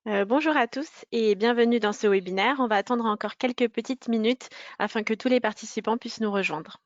Bonjour à tous et bienvenue dans ce webinaire. On va attendre encore quelques petites minutes afin que tous les participants puissent nous rejoindre.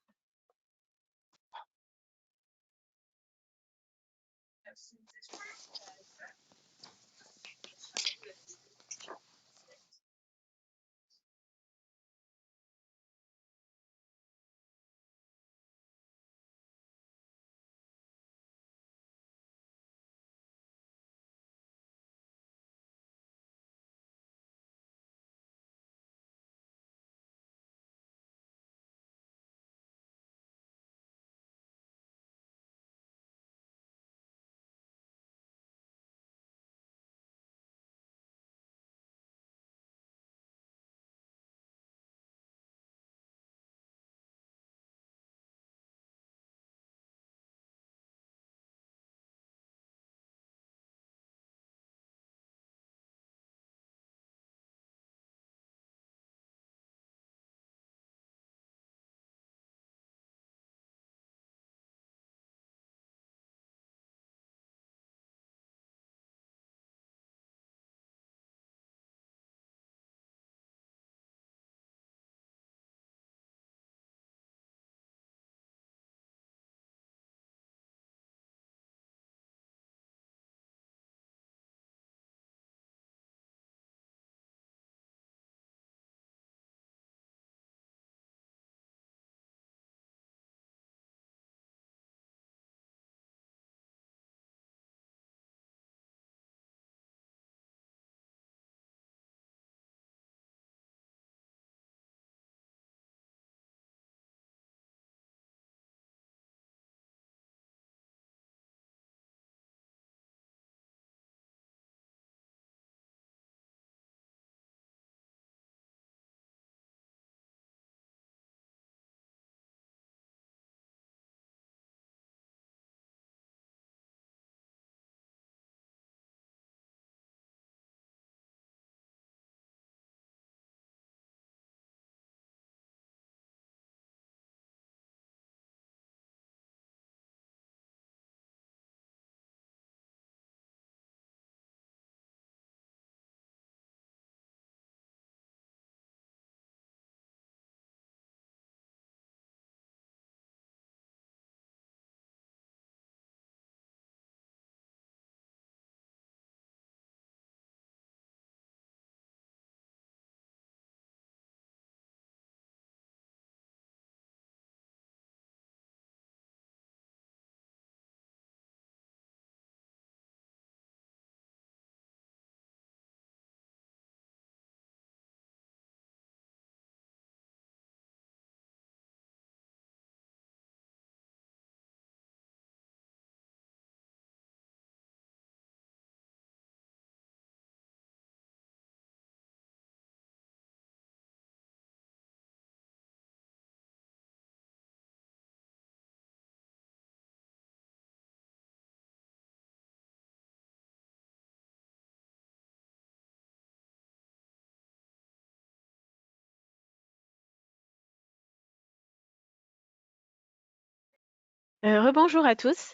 Rebonjour à tous.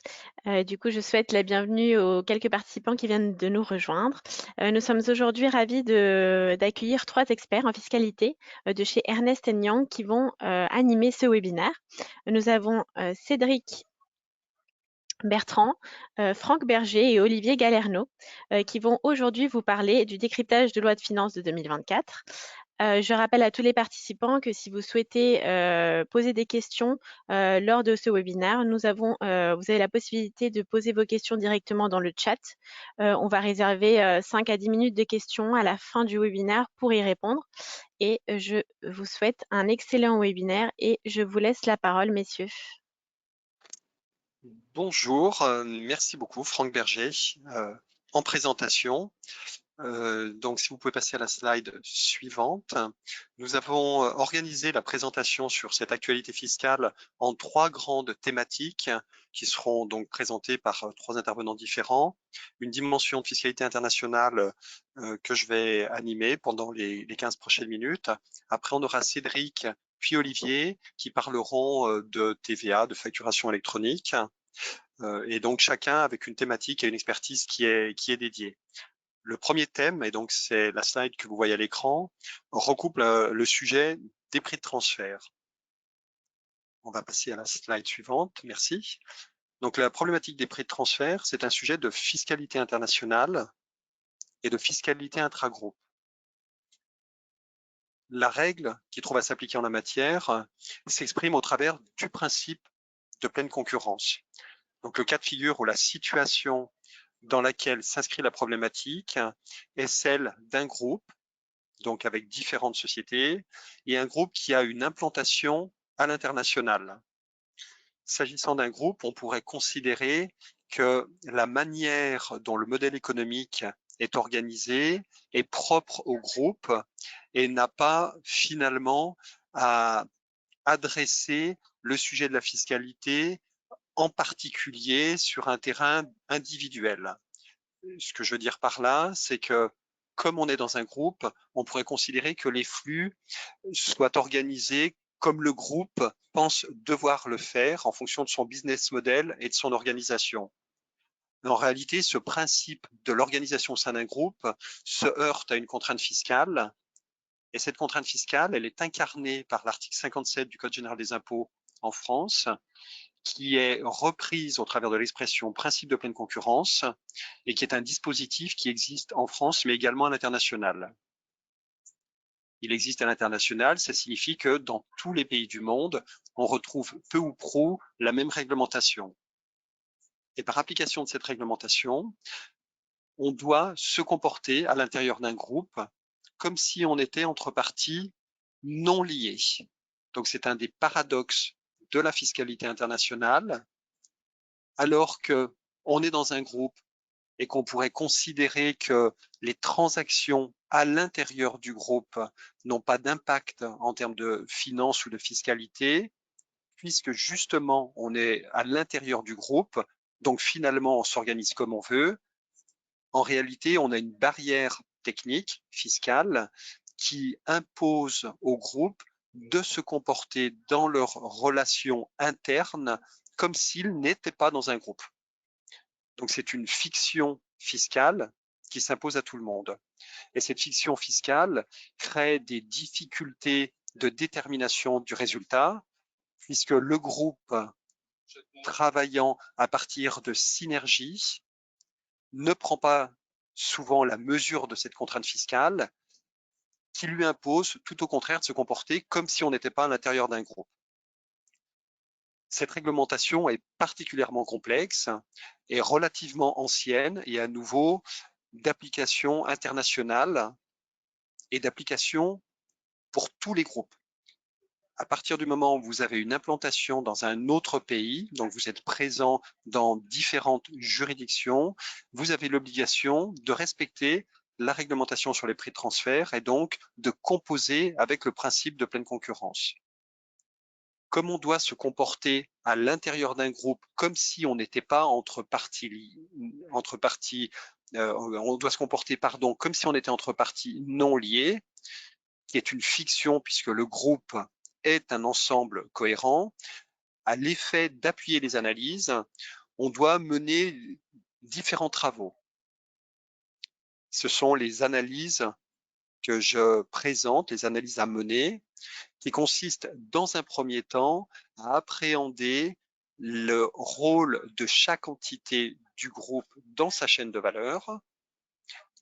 Du coup, je souhaite la bienvenue aux quelques participants qui viennent de nous rejoindre. Nous sommes aujourd'hui ravis d'accueillir 3 experts en fiscalité de chez Ernst Young qui vont animer ce webinaire. Nous avons Cédric Bertrand, Franck Berger et Olivier Galerno qui vont aujourd'hui vous parler du décryptage de loi de finances de 2024. Je rappelle à tous les participants que si vous souhaitez poser des questions lors de ce webinaire, vous avez la possibilité de poser vos questions directement dans le chat. On va réserver 5 à 10 minutes de questions à la fin du webinaire pour y répondre. Et je vous souhaite un excellent webinaire et je vous laisse la parole, messieurs. Bonjour, merci beaucoup Franck Berger. En présentation, donc si vous pouvez passer à la slide suivante, nous avons organisé la présentation sur cette actualité fiscale en 3 grandes thématiques qui seront donc présentées par 3 intervenants différents. Une dimension de fiscalité internationale que je vais animer pendant les 15 prochaines minutes. Après, on aura Cédric puis Olivier qui parleront de TVA, de facturation électronique. Et donc chacun avec une thématique et une expertise qui est dédiée. Le premier thème, et donc c'est la slide que vous voyez à l'écran, recoupe le sujet des prix de transfert. On va passer à la slide suivante, merci. Donc la problématique des prix de transfert, c'est un sujet de fiscalité internationale et de fiscalité intragroupe. La règle qui trouve à s'appliquer en la matière s'exprime au travers du principe de pleine concurrence. Donc le cas de figure ou la situation dans laquelle s'inscrit la problématique est celle d'un groupe, donc avec différentes sociétés, et un groupe qui a une implantation à l'international. S'agissant d'un groupe, on pourrait considérer que la manière dont le modèle économique est organisé est propre au groupe et n'a pas finalement à adresser le sujet de la fiscalité en particulier sur un terrain individuel. Ce que je veux dire par là, c'est que comme on est dans un groupe, on pourrait considérer que les flux soient organisés comme le groupe pense devoir le faire en fonction de son business model et de son organisation. En réalité, ce principe de l'organisation au sein d'un groupe se heurte à une contrainte fiscale. Et cette contrainte fiscale, elle est incarnée par l'article 57 du Code général des impôts en France, qui est reprise au travers de l'expression principe de pleine concurrence et qui est un dispositif qui existe en France, mais également à l'international. Il existe à l'international, ça signifie que dans tous les pays du monde, on retrouve peu ou prou la même réglementation. Et par application de cette réglementation, on doit se comporter à l'intérieur d'un groupe comme si on était entre parties non liées. Donc c'est un des paradoxes de la fiscalité internationale, alors qu'on est dans un groupe et qu'on pourrait considérer que les transactions à l'intérieur du groupe n'ont pas d'impact en termes de finances ou de fiscalité, puisque justement on est à l'intérieur du groupe, donc finalement on s'organise comme on veut. En réalité, on a une barrière technique, fiscale, qui impose au groupe de se comporter dans leurs relations internes comme s'ils n'étaient pas dans un groupe. Donc c'est une fiction fiscale qui s'impose à tout le monde. Et cette fiction fiscale crée des difficultés de détermination du résultat, puisque le groupe, travaillant à partir de synergies, ne prend pas souvent la mesure de cette contrainte fiscale qui lui impose tout au contraire de se comporter comme si on n'était pas à l'intérieur d'un groupe. Cette réglementation est particulièrement complexe et relativement ancienne et à nouveau d'application internationale et d'application pour tous les groupes. À partir du moment où vous avez une implantation dans un autre pays, donc vous êtes présent dans différentes juridictions, vous avez l'obligation de respecter la réglementation sur les prix de transfert et donc de composer avec le principe de pleine concurrence. Comme on doit se comporter à l'intérieur d'un groupe comme si on n'était pas entre parties, on doit se comporter, pardon, comme si on était entre parties non liées, qui est une fiction puisque le groupe est un ensemble cohérent. À l'effet d'appuyer les analyses, on doit mener différents travaux. Ce sont les analyses que je présente, les analyses à mener, qui consistent dans un premier temps à appréhender le rôle de chaque entité du groupe dans sa chaîne de valeur.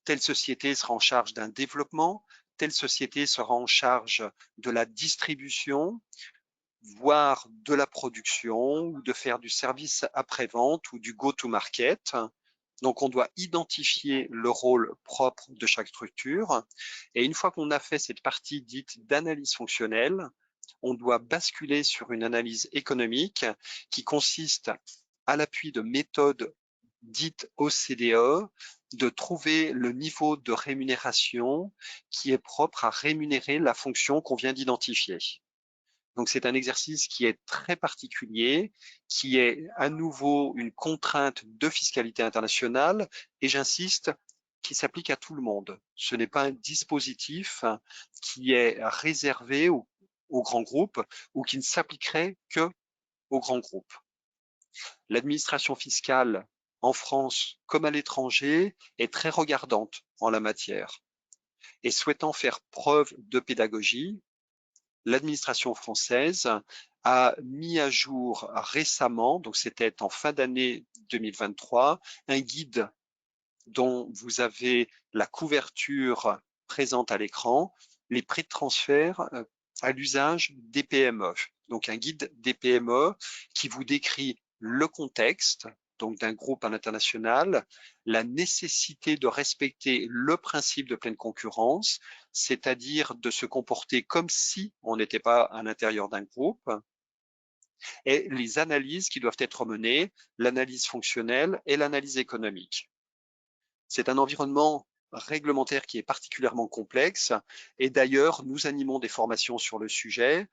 Telle société sera en charge d'un développement, telle société sera en charge de la distribution, voire de la production, ou de faire du service après-vente ou du go-to-market. Donc, on doit identifier le rôle propre de chaque structure. Et une fois qu'on a fait cette partie dite d'analyse fonctionnelle, on doit basculer sur une analyse économique qui consiste, à l'appui de méthodes dites OCDE, de trouver le niveau de rémunération qui est propre à rémunérer la fonction qu'on vient d'identifier. Donc c'est un exercice qui est très particulier, qui est à nouveau une contrainte de fiscalité internationale et j'insiste, qui s'applique à tout le monde. Ce n'est pas un dispositif qui est réservé aux grands groupes ou qui ne s'appliquerait que aux grands groupes. L'administration fiscale en France comme à l'étranger, est très regardante en la matière. Et souhaitant faire preuve de pédagogie, l'administration française a mis à jour récemment, donc c'était en fin d'année 2023, un guide dont vous avez la couverture présente à l'écran, les prix de transfert à l'usage des PME. Donc un guide des PME qui vous décrit le contexte, donc d'un groupe à l'international, la nécessité de respecter le principe de pleine concurrence, c'est-à-dire de se comporter comme si on n'était pas à l'intérieur d'un groupe, et les analyses qui doivent être menées, l'analyse fonctionnelle et l'analyse économique. C'est un environnement réglementaire qui est particulièrement complexe et d'ailleurs, nous animons des formations sur le sujet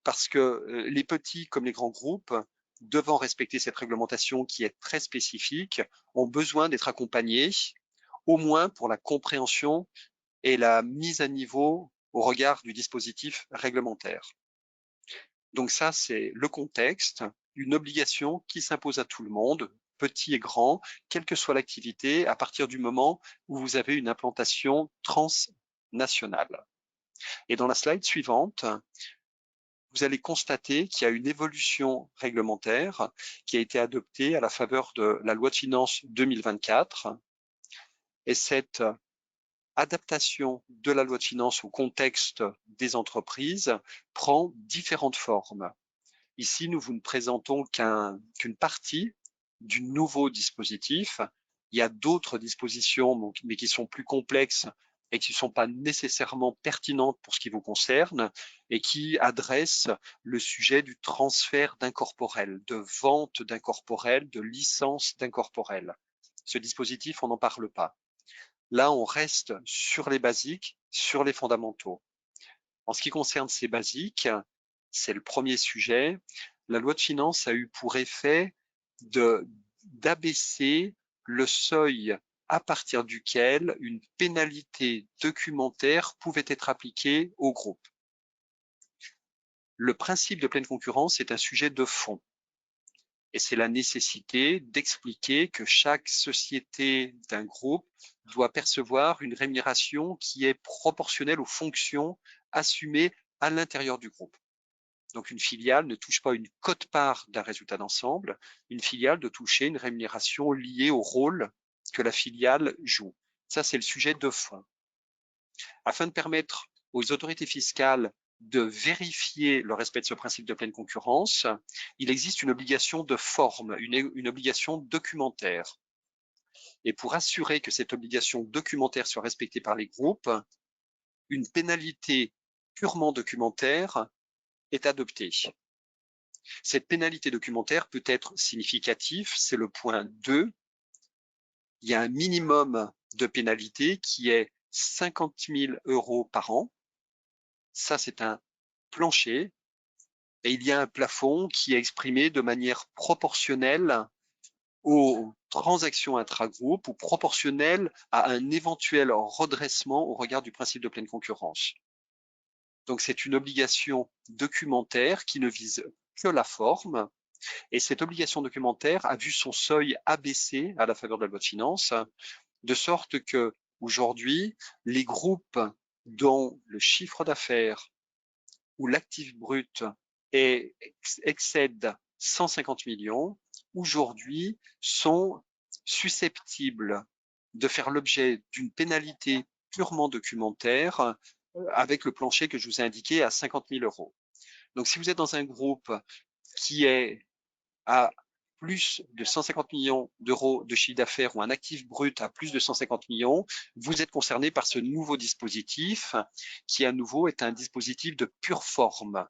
parce que les petits comme les grands groupes, devant respecter cette réglementation qui est très spécifique, ont besoin d'être accompagnés, au moins pour la compréhension et la mise à niveau au regard du dispositif réglementaire. Donc ça, c'est le contexte, une obligation qui s'impose à tout le monde, petit et grand, quelle que soit l'activité, à partir du moment où vous avez une implantation transnationale. Et dans la slide suivante, vous allez constater qu'il y a une évolution réglementaire qui a été adoptée à la faveur de la loi de finances 2024. Et cette adaptation de la loi de finances au contexte des entreprises prend différentes formes. Ici, nous vous ne présentons qu'une partie du nouveau dispositif. Il y a d'autres dispositions, mais qui sont plus complexes et qui ne sont pas nécessairement pertinentes pour ce qui vous concerne et qui adressent le sujet du transfert d'incorporel, de vente d'incorporel, de licence d'incorporel. Ce dispositif, on n'en parle pas. Là, on reste sur les basiques, sur les fondamentaux. En ce qui concerne ces basiques, c'est le premier sujet. La loi de finances a eu pour effet d'abaisser le seuil à partir duquel une pénalité documentaire pouvait être appliquée au groupe. Le principe de pleine concurrence est un sujet de fond. Et c'est la nécessité d'expliquer que chaque société d'un groupe doit percevoir une rémunération qui est proportionnelle aux fonctions assumées à l'intérieur du groupe. Donc une filiale ne touche pas une quote-part d'un résultat d'ensemble, une filiale doit toucher une rémunération liée au rôle que la filiale joue. Ça, c'est le sujet de fond. Afin de permettre aux autorités fiscales de vérifier le respect de ce principe de pleine concurrence, il existe une obligation de forme, une obligation documentaire. Et pour assurer que cette obligation documentaire soit respectée par les groupes, une pénalité purement documentaire est adoptée. Cette pénalité documentaire peut être significative, c'est le point 2. Il y a un minimum de pénalité qui est 50 000 € par an. Ça, c'est un plancher. Et il y a un plafond qui est exprimé de manière proportionnelle aux transactions intra-groupes ou proportionnelle à un éventuel redressement au regard du principe de pleine concurrence. Donc, c'est une obligation documentaire qui ne vise que la forme. Et cette obligation documentaire a vu son seuil abaissé à la faveur de la loi de finances, de sorte que aujourd'hui, les groupes dont le chiffre d'affaires ou l'actif brut excède 150 millions, aujourd'hui sont susceptibles de faire l'objet d'une pénalité purement documentaire avec le plancher que je vous ai indiqué à 50 000 €. Donc, si vous êtes dans un groupe qui est à plus de 150 millions d'euros de chiffre d'affaires ou un actif brut à plus de 150 millions, vous êtes concerné par ce nouveau dispositif qui, à nouveau, est un dispositif de pure forme.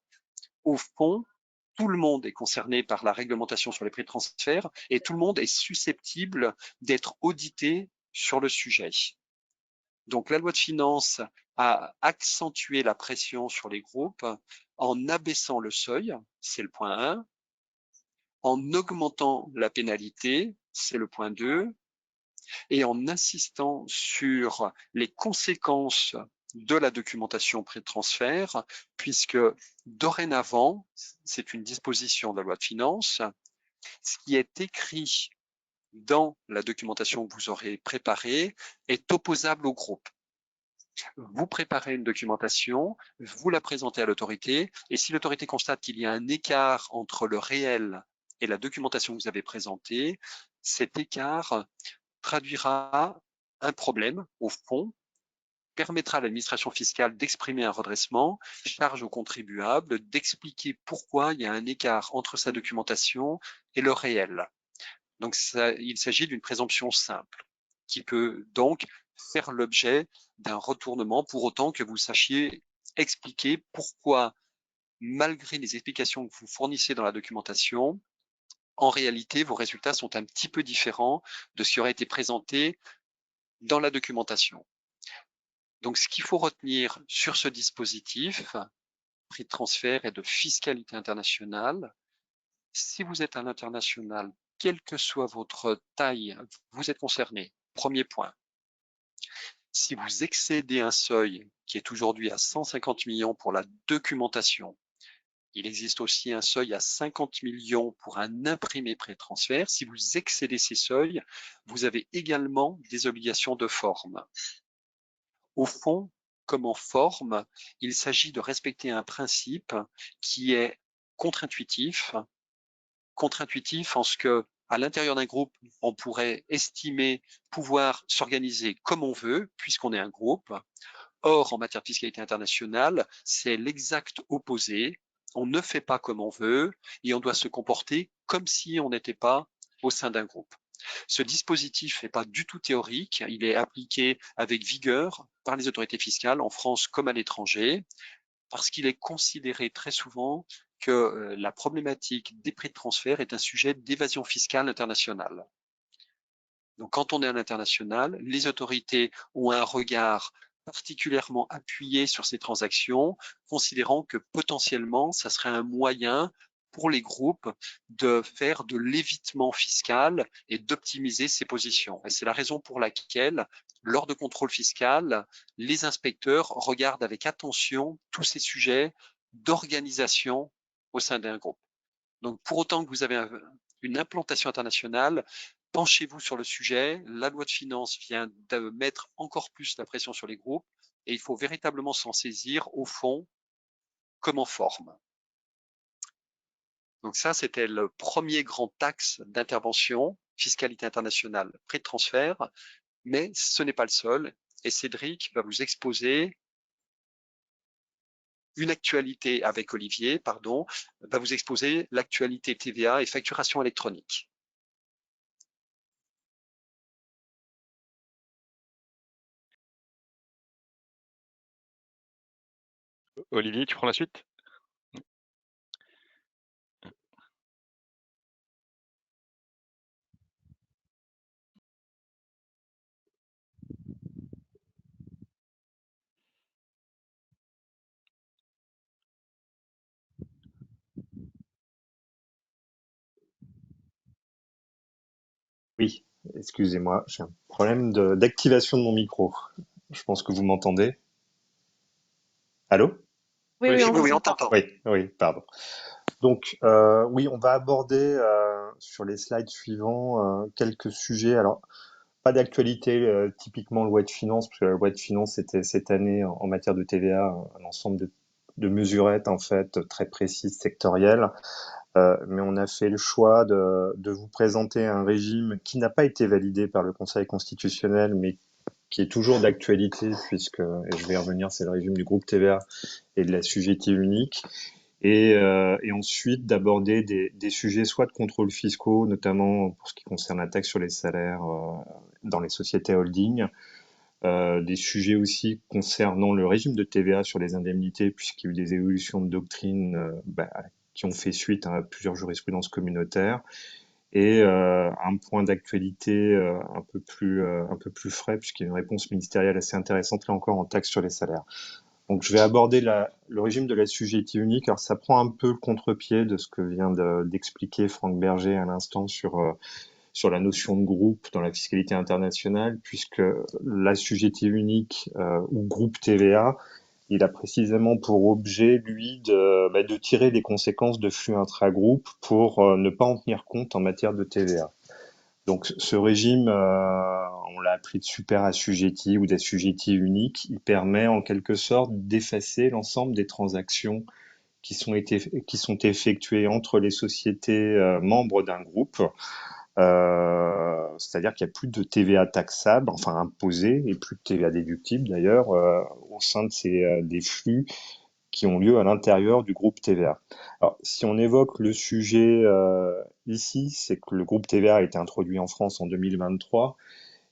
Au fond, tout le monde est concerné par la réglementation sur les prix de transfert et tout le monde est susceptible d'être audité sur le sujet. Donc, la loi de finances a accentué la pression sur les groupes en abaissant le seuil, c'est le point 1, en augmentant la pénalité, c'est le point 2, et en insistant sur les conséquences de la documentation pré-transfert, puisque dorénavant, c'est une disposition de la loi de finances, ce qui est écrit dans la documentation que vous aurez préparée est opposable au groupe. Vous préparez une documentation, vous la présentez à l'autorité, et si l'autorité constate qu'il y a un écart entre le réel et la documentation que vous avez présentée, cet écart traduira un problème au fond, permettra à l'administration fiscale d'exprimer un redressement, charge aux contribuables d'expliquer pourquoi il y a un écart entre sa documentation et le réel. Donc il s'agit d'une présomption simple qui peut donc faire l'objet d'un retournement pour autant que vous sachiez expliquer pourquoi, malgré les explications que vous fournissez dans la documentation, en réalité, vos résultats sont un petit peu différents de ce qui aurait été présenté dans la documentation. Donc, ce qu'il faut retenir sur ce dispositif, prix de transfert et de fiscalité internationale, si vous êtes à l'international, quelle que soit votre taille, vous êtes concerné. Premier point. Si vous excédez un seuil qui est aujourd'hui à 150 millions pour la documentation, il existe aussi un seuil à 50 millions pour un imprimé pré-transfert. Si vous excédez ces seuils, vous avez également des obligations de forme. Au fond, comme en forme, il s'agit de respecter un principe qui est contre-intuitif en ce que, à l'intérieur d'un groupe, on pourrait estimer pouvoir s'organiser comme on veut, puisqu'on est un groupe. Or, en matière de fiscalité internationale, c'est l'exact opposé. On ne fait pas comme on veut et on doit se comporter comme si on n'était pas au sein d'un groupe. Ce dispositif n'est pas du tout théorique, il est appliqué avec vigueur par les autorités fiscales en France comme à l'étranger, parce qu'il est considéré très souvent que la problématique des prix de transfert est un sujet d'évasion fiscale internationale. Donc, quand on est à l'international, les autorités ont un regard particulièrement appuyé sur ces transactions, considérant que potentiellement, ça serait un moyen pour les groupes de faire de l'évitement fiscal et d'optimiser ces positions. Et c'est la raison pour laquelle, lors de contrôle fiscal, les inspecteurs regardent avec attention tous ces sujets d'organisation au sein d'un groupe. Donc, pour autant que vous avez une implantation internationale, penchez-vous sur le sujet. La loi de finances vient de mettre encore plus la pression sur les groupes et il faut véritablement s'en saisir au fond comme en forme. Donc ça, c'était le premier grand axe d'intervention, fiscalité internationale, prix de transfert, mais ce n'est pas le seul. Et Cédric va vous exposer une actualité avec Olivier, pardon, va vous exposer l'actualité TVA et facturation électronique. Olivier, tu prends la suite? Oui, excusez-moi, j'ai un problème d'activation de mon micro. Je pense que vous m'entendez. Allô? Oui, Oui, oui, c'est on bon. vous Oui, on entend. t'entend. Oui, oui, pardon. Donc, oui, on va aborder sur les slides suivants quelques sujets. Alors, pas d'actualité typiquement loi de finances, parce que la loi de finances c'était cette année en matière de TVA un ensemble de mesurettes en fait très précises, sectorielles. Mais on a fait le choix de vous présenter un régime qui n'a pas été validé par le Conseil constitutionnel, mais qui est toujours d'actualité, puisque, et je vais y revenir, c'est le régime du groupe TVA et de l'assujetti unique, et ensuite d'aborder des sujets soit de contrôle fiscaux, notamment pour ce qui concerne la taxe sur les salaires dans les sociétés holding, des sujets aussi concernant le régime de TVA sur les indemnités, puisqu'il y a eu des évolutions de doctrine qui ont fait suite à plusieurs jurisprudences communautaires, et un point d'actualité un peu plus frais, puisqu'il y a une réponse ministérielle assez intéressante là encore en taxe sur les salaires. Donc je vais aborder le régime de l'assujetti unique. Alors ça prend un peu le contre-pied de ce que vient d'expliquer Franck Berger à l'instant sur la notion de groupe dans la fiscalité internationale, puisque l'assujetti unique ou groupe TVA, il a précisément pour objet, lui, de tirer les conséquences de flux intra-groupe pour ne pas en tenir compte en matière de TVA. Donc ce régime, on l'a appelé de super assujetti ou d'assujetti unique. Il permet en quelque sorte d'effacer l'ensemble des transactions qui sont effectuées entre les sociétés membres d'un groupe. C'est-à-dire qu'il n'y a plus de TVA taxable, enfin imposée, et plus de TVA déductible d'ailleurs, au sein de des flux qui ont lieu à l'intérieur du groupe TVA. Alors, si on évoque le sujet ici, c'est que le groupe TVA a été introduit en France en 2023,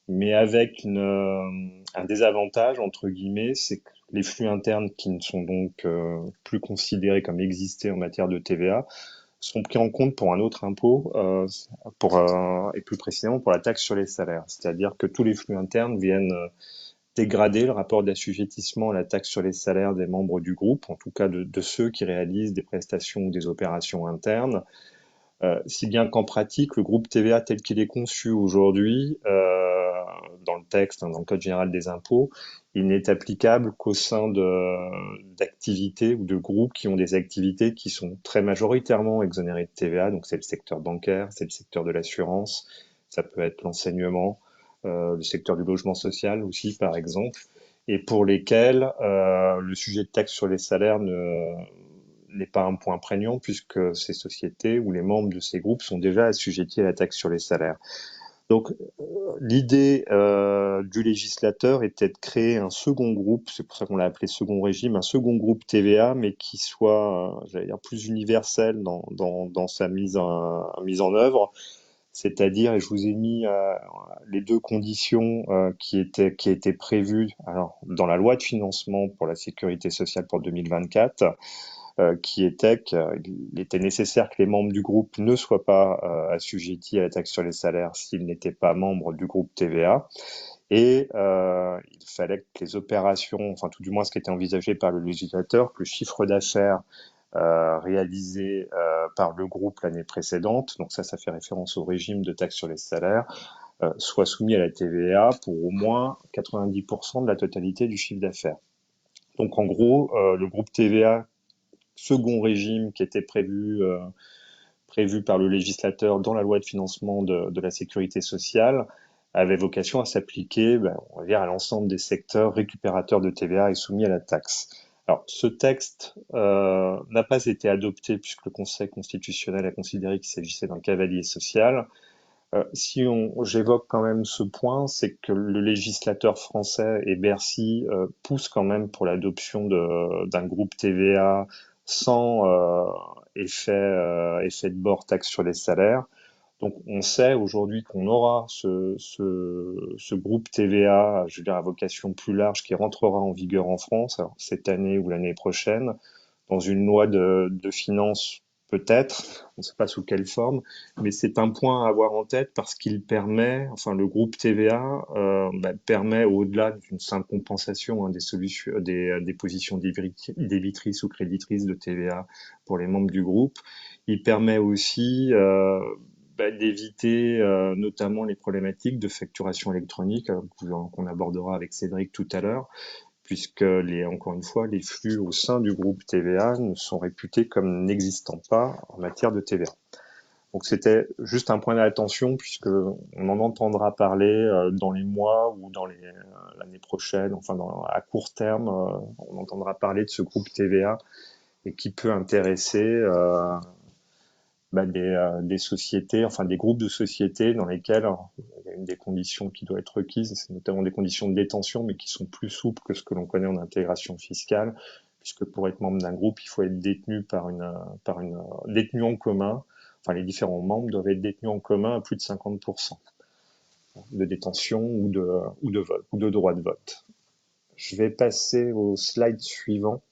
mais avec un désavantage, entre guillemets, c'est que les flux internes qui ne sont donc plus considérés comme existés en matière de TVA sont pris en compte pour un autre impôt, et plus précisément pour la taxe sur les salaires. C'est-à-dire que tous les flux internes viennent dégrader le rapport d'assujettissement à la taxe sur les salaires des membres du groupe, en tout cas de ceux qui réalisent des prestations ou des opérations internes, si bien qu'en pratique, le groupe TVA tel qu'il est conçu aujourd'hui, dans le texte, dans le Code général des impôts, il n'est applicable qu'au sein d'activités ou de groupes qui ont des activités qui sont très majoritairement exonérées de TVA. Donc c'est le secteur bancaire, c'est le secteur de l'assurance, ça peut être l'enseignement, le secteur du logement social aussi par exemple, et pour lesquels le sujet de taxe sur les salaires n'est pas un point prégnant puisque ces sociétés ou les membres de ces groupes sont déjà assujettis à la taxe sur les salaires. Donc l'idée du législateur était de créer un second groupe, c'est pour ça qu'on l'a appelé second régime, un second groupe TVA, mais qui soit, j'allais dire, plus universel dans sa mise en œuvre. C'est-à-dire, et je vous ai mis les deux conditions qui étaient prévues alors, dans la loi de financement pour la sécurité sociale pour 2024, qui était qu'il était nécessaire que les membres du groupe ne soient pas assujettis à la taxe sur les salaires s'ils n'étaient pas membres du groupe TVA. Et il fallait que les opérations, enfin tout du moins ce qui était envisagé par le législateur, que le chiffre d'affaires réalisé par le groupe l'année précédente, donc ça fait référence au régime de taxe sur les salaires, soit soumis à la TVA pour au moins 90% de la totalité du chiffre d'affaires. Donc en gros, le groupe TVA second régime qui était prévu par le législateur dans la loi de financement de la sécurité sociale avait vocation à s'appliquer, on va dire, à l'ensemble des secteurs récupérateurs de TVA et soumis à la taxe. Alors, ce texte n'a pas été adopté puisque le Conseil constitutionnel a considéré qu'il s'agissait d'un cavalier social. J'évoque quand même ce point, c'est que le législateur français et Bercy poussent quand même pour l'adoption d'un groupe TVA sans effet de bord taxe sur les salaires. Donc on sait aujourd'hui qu'on aura ce groupe TVA, je veux dire à vocation plus large, qui rentrera en vigueur en France, alors cette année ou l'année prochaine, dans une loi de finances peut-être, on ne sait pas sous quelle forme, mais c'est un point à avoir en tête parce qu'il permet, enfin le groupe TVA permet au-delà d'une simple compensation des positions débitrices ou créditrices de TVA pour les membres du groupe, il permet aussi d'éviter notamment les problématiques de facturation électronique qu'on abordera avec Cédric tout à l'heure, puisque encore une fois, les flux au sein du groupe TVA ne sont réputés comme n'existant pas en matière de TVA. Donc c'était juste un point d'attention puisque on en entendra parler dans les mois ou dans l'année prochaine, enfin à court terme, on entendra parler de ce groupe TVA et qui peut intéresser des sociétés, enfin des groupes de sociétés dans lesquels il y a une des conditions qui doit être requise, c'est notamment des conditions de détention, mais qui sont plus souples que ce que l'on connaît en intégration fiscale, puisque pour être membre d'un groupe, il faut être détenu détenu en commun. Enfin, les différents membres doivent être détenus en commun à plus de 50% de détention ou de vote ou de droit de vote. Je vais passer au slide suivant.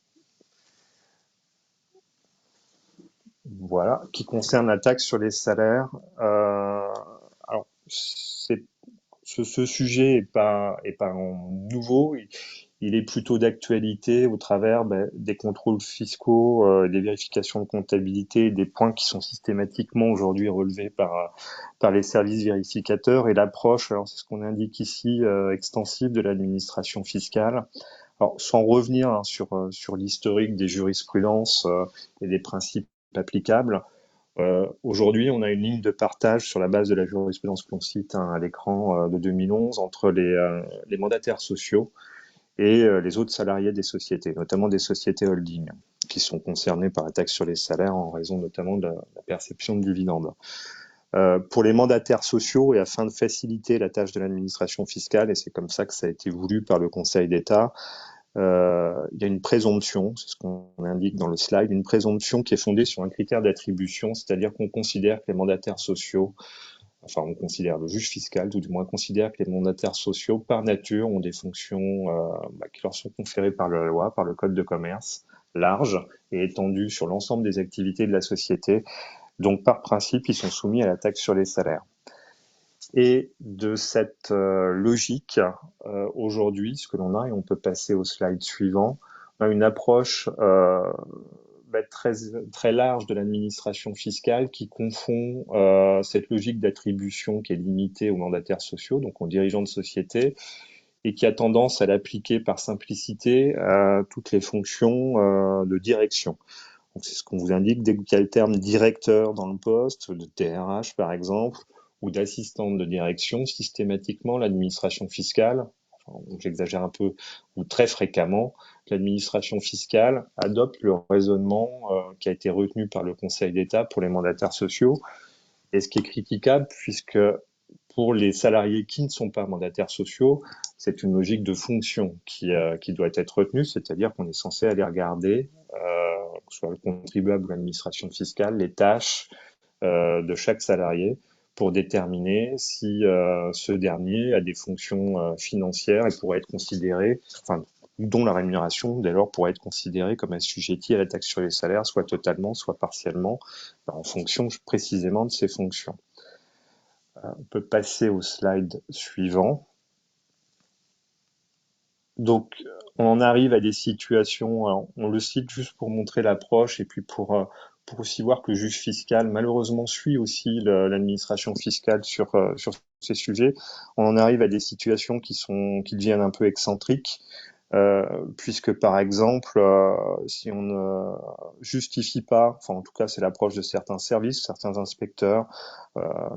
Voilà, qui concerne la taxe sur les salaires. Alors, ce sujet est pas nouveau. Il est plutôt d'actualité au travers des contrôles fiscaux, des vérifications de comptabilité, des points qui sont systématiquement aujourd'hui relevés par les services vérificateurs et l'approche, alors c'est ce qu'on indique ici, extensive de l'administration fiscale. Alors, sans revenir sur l'historique des jurisprudences et des principes applicables, Aujourd'hui, on a une ligne de partage sur la base de la jurisprudence que l'on cite à l'écran de 2011 entre les mandataires sociaux et les autres salariés des sociétés, notamment des sociétés holding, qui sont concernés par la taxe sur les salaires en raison notamment de la perception de dividendes. Pour les mandataires sociaux et afin de faciliter la tâche de l'administration fiscale, et c'est comme ça que ça a été voulu par le Conseil d'État, il y a une présomption, c'est ce qu'on indique dans le slide, une présomption qui est fondée sur un critère d'attribution, c'est-à-dire qu'on considère que les mandataires sociaux, enfin on considère, le juge fiscal tout du moins considère que les mandataires sociaux par nature ont des fonctions qui leur sont conférées par la loi, par le code de commerce, larges et étendues sur l'ensemble des activités de la société. Donc par principe, ils sont soumis à la taxe sur les salaires. Et de cette logique, aujourd'hui, ce que l'on a, et on peut passer au slide suivant, on a une approche très, très large de l'administration fiscale qui confond cette logique d'attribution qui est limitée aux mandataires sociaux, donc aux dirigeants de société, et qui a tendance à l'appliquer par simplicité à toutes les fonctions de direction. Donc c'est ce qu'on vous indique dès qu'il y a le terme directeur dans le poste, de TRH par exemple, ou d'assistante de direction, systématiquement l'administration fiscale, enfin, j'exagère un peu, ou très fréquemment, l'administration fiscale adopte le raisonnement qui a été retenu par le Conseil d'État pour les mandataires sociaux, et ce qui est critiquable puisque pour les salariés qui ne sont pas mandataires sociaux, c'est une logique de fonction qui doit être retenue, c'est-à-dire qu'on est censé aller regarder, que ce soit le contribuable ou l'administration fiscale, les tâches de chaque salarié pour déterminer si ce dernier a des fonctions financières et pourrait être considéré, enfin, dont la rémunération, dès lors, pourrait être considérée comme assujettie à la taxe sur les salaires, soit totalement, soit partiellement, en fonction précisément de ses fonctions. On peut passer au slide suivant. Donc, on en arrive à des situations, alors, on le cite juste pour montrer l'approche et puis pour aussi voir que le juge fiscal, malheureusement, suit aussi l'administration fiscale sur ces sujets. On en arrive à des situations qui deviennent un peu excentriques, puisque par exemple, si on ne justifie pas, enfin en tout cas c'est l'approche de certains services, certains inspecteurs,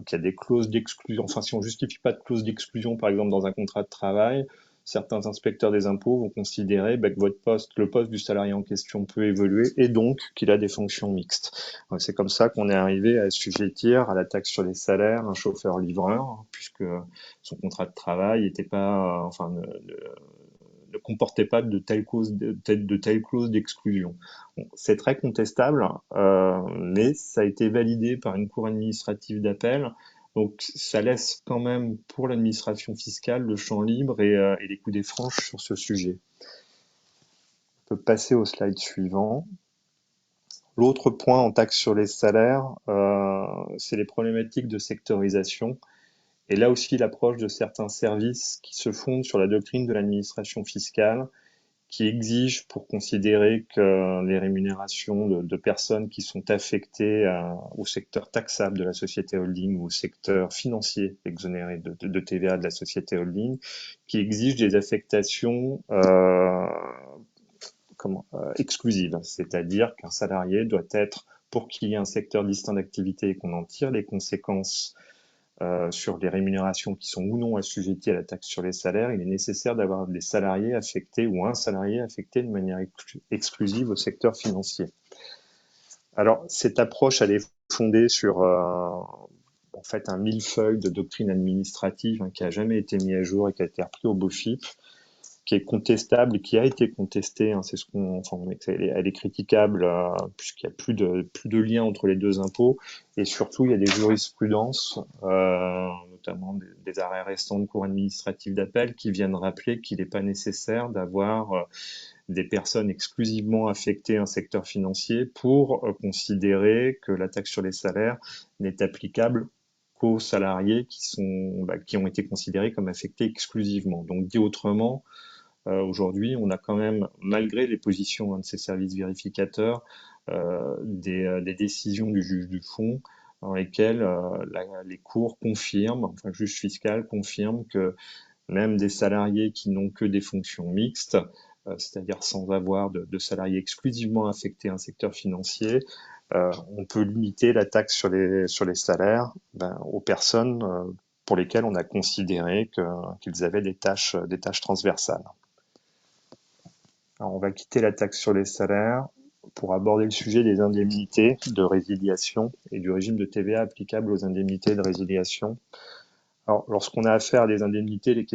qu'il y a des clauses d'exclusion, enfin si on justifie pas de clause d'exclusion par exemple dans un contrat de travail, certains inspecteurs des impôts vont considérer que le poste du salarié en question peut évoluer et donc qu'il a des fonctions mixtes. C'est comme ça qu'on est arrivé à assujettir à la taxe sur les salaires un chauffeur-livreur, puisque son contrat de travail n'était pas, ne comportait pas de telles clauses d'exclusion. Bon, c'est très contestable, mais ça a été validé par une cour administrative d'appel. Donc ça laisse quand même pour l'administration fiscale le champ libre et les coudées franches sur ce sujet. On peut passer au slide suivant. L'autre point en taxe sur les salaires, c'est les problématiques de sectorisation. Et là aussi, l'approche de certains services qui se fondent sur la doctrine de l'administration fiscale, qui exige pour considérer que les rémunérations de personnes qui sont affectées au secteur taxable de la société holding ou au secteur financier exonéré de TVA de la société holding, qui exige des affectations exclusives, c'est-à-dire qu'un salarié doit être, pour qu'il y ait un secteur distinct d'activité et qu'on en tire les conséquences sur les rémunérations qui sont ou non assujetties à la taxe sur les salaires, il est nécessaire d'avoir des salariés affectés ou un salarié affecté de manière exclusive au secteur financier. Alors, cette approche, elle est fondée sur en fait un millefeuille de doctrine administrative qui n'a jamais été mis à jour et qui a été repris au BOFIP, qui est contestable et qui a été contestée. C'est ce elle est critiquable puisqu'il n'y a plus de lien entre les deux impôts et surtout il y a des jurisprudences, notamment des arrêts récents de cour administrative d'appel qui viennent rappeler qu'il n'est pas nécessaire d'avoir des personnes exclusivement affectées à un secteur financier pour considérer que la taxe sur les salaires n'est applicable qu'aux salariés qui ont été considérés comme affectés exclusivement. Donc dit autrement, aujourd'hui, on a quand même, malgré les positions de ces services vérificateurs, des décisions du juge du fond dans lesquelles les cours confirment, enfin le juge fiscal confirme que même des salariés qui n'ont que des fonctions mixtes, c'est-à-dire sans avoir de salariés exclusivement affectés à un secteur financier, on peut limiter la taxe sur les salaires aux personnes pour lesquelles on a considéré qu'ils avaient des tâches transversales. Alors, on va quitter la taxe sur les salaires pour aborder le sujet des indemnités de résiliation et du régime de TVA applicable aux indemnités de résiliation. Alors, lorsqu'on a affaire à des indemnités, les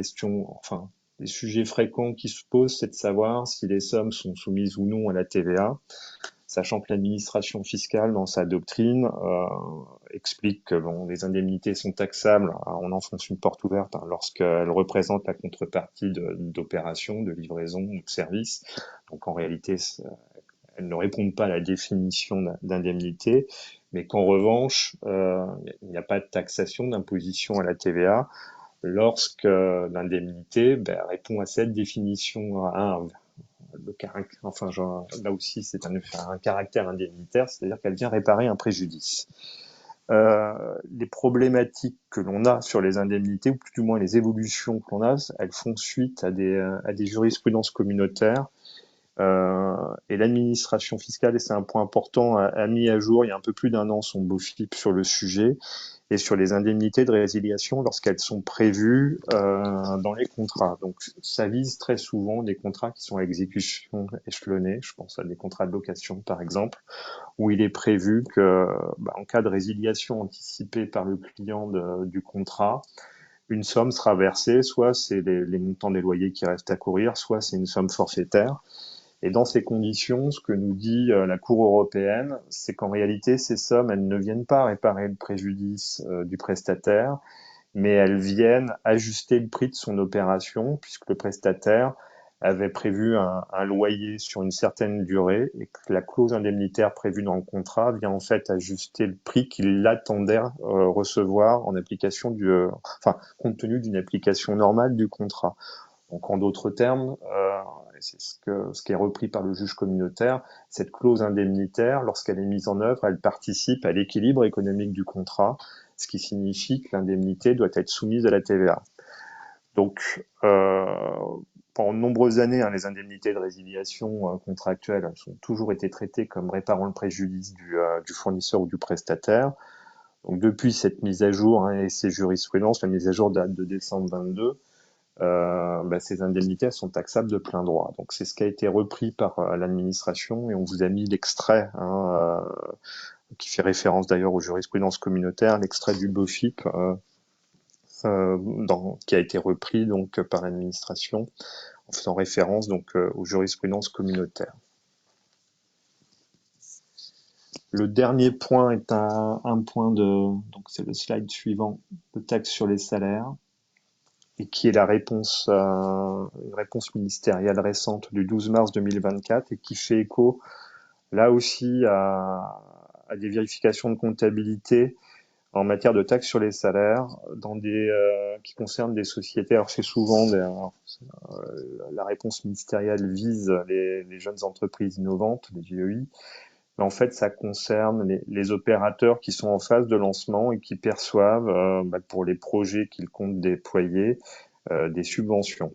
sujets fréquents qui se posent, c'est de savoir si les sommes sont soumises ou non à la TVA, sachant que l'administration fiscale, dans sa doctrine, explique que les indemnités sont taxables. On enfonce une porte ouverte lorsqu'elles représentent la contrepartie d'opérations, de livraison ou de services. Donc en réalité, elles ne répondent pas à la définition d'indemnité, mais qu'en revanche, il n'y a pas de taxation, d'imposition à la TVA lorsque l'indemnité répond à cette définition. Là aussi, c'est un caractère indemnitaire, c'est-à-dire qu'elle vient réparer un préjudice. Les problématiques que l'on a sur les indemnités, ou tout du moins les évolutions que l'on a, elles font suite à des jurisprudences communautaires. Et l'administration fiscale, et c'est un point important, a mis à jour il y a un peu plus d'un an son BOFIP sur le sujet et sur les indemnités de résiliation lorsqu'elles sont prévues dans les contrats. Donc ça vise très souvent des contrats qui sont à exécution échelonnée, je pense à des contrats de location par exemple, où il est prévu que en cas de résiliation anticipée par le client du contrat, une somme sera versée, soit c'est les montants des loyers qui restent à courir, soit c'est une somme forfaitaire. Et dans ces conditions, ce que nous dit la Cour européenne, c'est qu'en réalité, ces sommes, elles ne viennent pas réparer le préjudice du prestataire, mais elles viennent ajuster le prix de son opération, puisque le prestataire avait prévu un loyer sur une certaine durée et que la clause indemnitaire prévue dans le contrat vient en fait ajuster le prix qu'il attendait recevoir en application compte tenu d'une application normale du contrat. Donc en d'autres termes, c'est ce qui est repris par le juge communautaire, cette clause indemnitaire, lorsqu'elle est mise en œuvre, elle participe à l'équilibre économique du contrat, ce qui signifie que l'indemnité doit être soumise à la TVA. Donc pendant de nombreuses années, les indemnités de résiliation contractuelle ont toujours été traitées comme réparant le préjudice du fournisseur ou du prestataire. Donc depuis cette mise à jour et ces jurisprudences, la mise à jour date de décembre 22, ces indemnités sont taxables de plein droit. Donc c'est ce qui a été repris par l'administration et on vous a mis l'extrait qui fait référence d'ailleurs aux jurisprudences communautaires, l'extrait du BOFIP qui a été repris donc par l'administration en faisant référence donc aux jurisprudences communautaires. Le dernier point est un point donc c'est le slide suivant, de taxe sur les salaires, et qui est une réponse ministérielle récente du 12 mars 2024 et qui fait écho là aussi à des vérifications de comptabilité en matière de taxes sur les salaires qui concernent des sociétés. Alors c'est souvent la réponse ministérielle vise les jeunes entreprises innovantes, les JEI, mais en fait ça concerne les opérateurs qui sont en phase de lancement et qui perçoivent pour les projets qu'ils comptent déployer des subventions.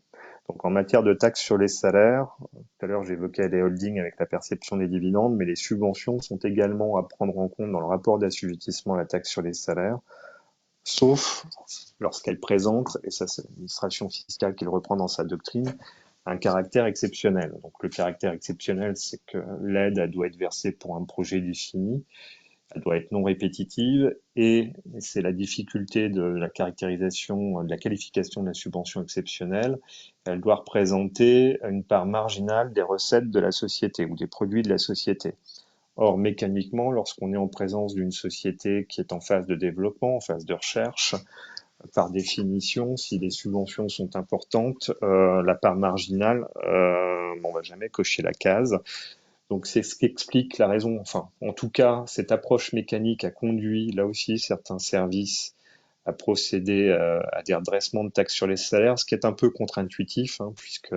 Donc en matière de taxes sur les salaires, tout à l'heure j'évoquais les holdings avec la perception des dividendes, mais les subventions sont également à prendre en compte dans le rapport d'assujettissement à la taxe sur les salaires, sauf lorsqu'elles présentent, et ça c'est l'administration fiscale qui le reprend dans sa doctrine, un caractère exceptionnel. Donc le caractère exceptionnel, c'est que l'aide elle doit être versée pour un projet défini, elle doit être non répétitive et c'est la difficulté de la caractérisation, de la qualification de la subvention exceptionnelle. Elle doit représenter une part marginale des recettes de la société ou des produits de la société. Or, mécaniquement, lorsqu'on est en présence d'une société qui est en phase de développement, en phase de recherche, par définition, si les subventions sont importantes, la part marginale, on va jamais cocher la case. Donc c'est ce qui explique la raison, en tout cas, cette approche mécanique a conduit là aussi certains services à procéder à des redressements de taxes sur les salaires, ce qui est un peu contre-intuitif, puisque